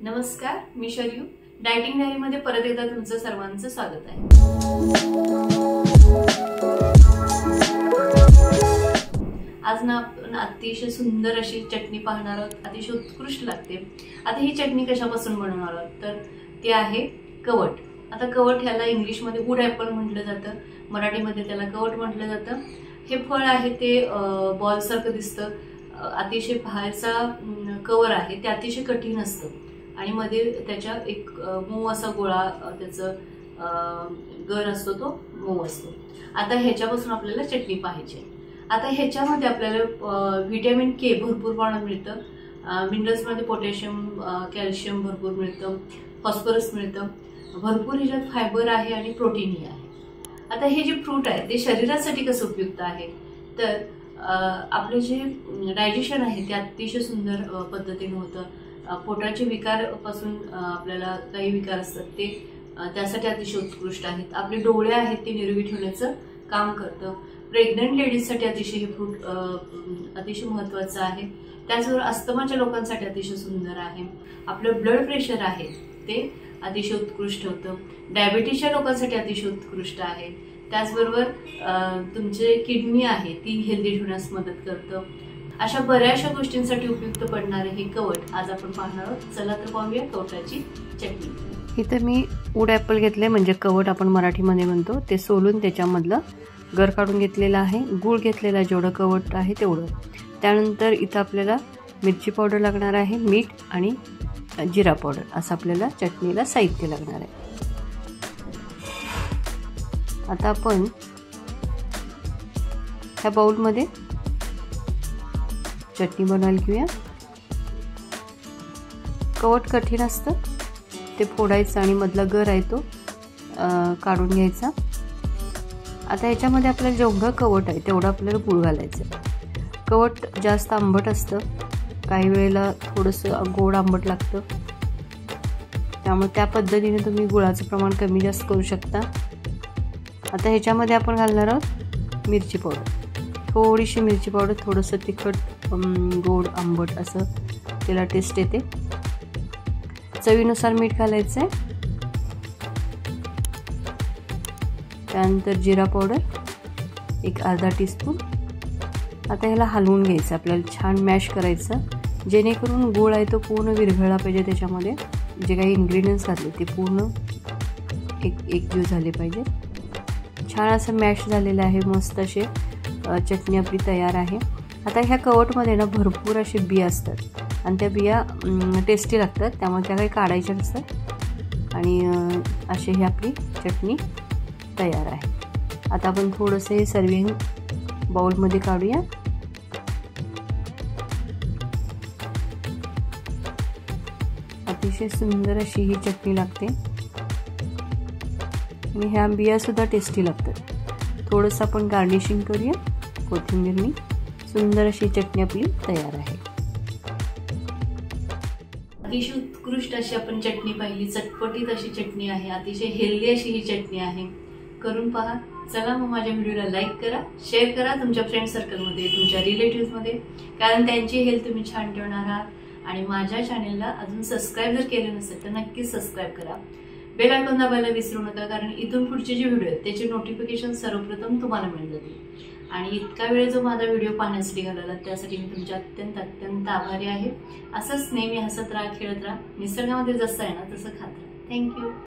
नमस्कार, मी Sharyu dieting diary मध्ये परत एकदा तुमचं सर्वांचं स्वागत आहे। आज ना आपण अतिशय सुंदर अशी चटणी पाहणार आहोत, अतिशय उत्कृष्ट लागते। आता ही चटणी कशापासून बनवणार आहोत तर ती आहे कवठ। आता कवठ ह्याला इंग्लिश मध्ये वूड ॲपल म्हटलं जातं, मराठीमध्ये त्याला कवठ म्हटलं जातं। हे फळ आहे ते बॉल सारखं दिसतं, अतिशय बाहेरचा कवर आहे ते अतिशय कठीण असतं आणि मध्ये त्याच्या एक मऊ असा गोळा त्याचं गर असतो, तो मऊ असतो। आता ह्याच्यापासून आपल्याला चटणी पाहिजे। आता ह्याच्यामध्ये आपल्याला व्हिटॅमिन के भरपूर प्रमाणात मिळतं, मिनरल्स मध्ये पोटॅशियम कॅल्शियम भरपूर मिळतं, फॉस्फरस मिळतं, भरपूर ह्याच्यात फायबर आहे आणि प्रोटीनही आहे। आता हे जे फ्रूट आहे ते शरीरासाठी कसं उपयुक्त आहे तर आपले जे डायजेशन आहे ते अतिशय सुंदर पद्धतीने होतं। पोटाचे विकार पासून आपल्याला काही विकार असतात ते त्यासाठी अतिशय उत्कृष्ट आहेत। आपले डोळे आहेत ते निरोगी ठेवण्याचं काम करतं। प्रेग्नंट लेडीजसाठी अतिशय हे फ्रूट अतिशय महत्त्वाचं आहे। त्याचबरोबर अस्थमाच्या लोकांसाठी अतिशय सुंदर आहे। आपलं ब्लड प्रेशर आहे ते अतिशय उत्कृष्ट होतं। डायबिटीसच्या लोकांसाठी अतिशय उत्कृष्ट आहे। त्याचबरोबर तुमचे किडनी आहे ती हेल्दी ठेवण्यास मदत करतं। अशा बऱ्याचशा गोष्टींसाठी उपयुक्त पडणारे हे कवठ आज आपण पाहणार आहोत। चला तर पाहूया कवठाची चटणी। इथं मी वूड ॲपल घेतले, म्हणजे कवठ आपण मराठीमध्ये म्हणतो, ते सोलून त्याच्यामधलं गर काढून घेतलेला आहे। गूळ घेतलेला जेवढं कवठ आहे तेवढं। त्यानंतर इथं आपल्याला मिरची पावडर लागणार आहे, मीठ आणि जिरा पावडर असं आपल्याला चटणीला साहित्य लागणार आहे। आता आपण ह्या बाउलमध्ये चटणी बनवायला घेऊया। कवठ कठीण असतं, ते फोडायचं आणि मधला गर आहे तो काढून घ्यायचा। आता ह्याच्यामध्ये आपल्याला जेवढं कवठ आहे तेवढं आपल्याला गूळ घालायचं। कवठ जास्त आंबट असतं, काही वेळेला थोडंसं गोड आंबट लागतं, त्यामुळे त्या पद्धतीने तुम्ही गुळाचं प्रमाण कमी जास्त करू शकता। आता ह्याच्यामध्ये आपण घालणार आहोत मिरची पावडर, थोडीशी मिरची पावडर, थोडंसं तिखट गोड आंबट असं त्याला टेस्ट येते। चवीनुसार मीठ घालायचं आहे। त्यानंतर जिरा पावडर एक अर्धा टीस्पून। आता ह्याला हलवून घ्यायचं, आपल्याला छान मॅश करायचं, जेणेकरून गूळ आहे तो पूर्ण विरघळला पाहिजे। त्याच्यामध्ये जे काही इन्ग्रेडियंट्स घातले ते पूर्ण एकजीव झाले पाहिजे। छान असं मॅश झालेलं आहे, मस्त असे चटणी आपली तयार आहे। आता ह्या कवठमध्ये ना भरपूर असे बिया असतात आणि त्या बिया टेस्टी लागतात, त्यामुळे त्या काही काढायच्या नसतात आणि अशी ही आपली चटणी तयार आहे। आता आपण थोडंसं हे सर्विंग बाउलमध्ये काढूया। अतिशय सुंदर अशी ही चटणी लागते आणि ह्या बिया सुद्धा टेस्टी लागतात। थोडंसं आपण गार्निशिंग करूया कोथिंबीरनी। सुंदर अशी चटणी आपली तयार आहे। अतिशय उत्कृष्ट अशी आपण चटणी पाहिली, चटपटीत अशी चटणी आहे, अतिशय हेल्दी अशी ही चटणी आहे। करून पहा। चला मग माझ्या व्हिडिओला लाईक करा, शेअर करा तुमच्या फ्रेंड सर्कलमध्ये, तुमच्या रिलेटिव्हमध्ये, कारण त्यांची हेल्थ तुम्ही छान ठेवणार आहात। आणि माझ्या चॅनेलला अजून सबस्क्राईब जर केलं नसेल तर नक्कीच सबस्क्राईब करा। बेल आयकॉन दाबायला विसरू नका, कारण इथून पुढचे जे व्हिडिओ आहेत त्याचे नोटिफिकेशन सर्वप्रथम तुम्हाला मिळून जातील। आणि इतका वेळ जो माझा व्हिडिओ पाहण्यासाठी घालवला त्यासाठी मी तुमच्या अत्यंत अत्यंत आभारी आहे। असंच नेहमी हसत राहा, खेळत राहा, निसर्गामध्ये जसं आहे ना तसं खात राहा। थँक्यू।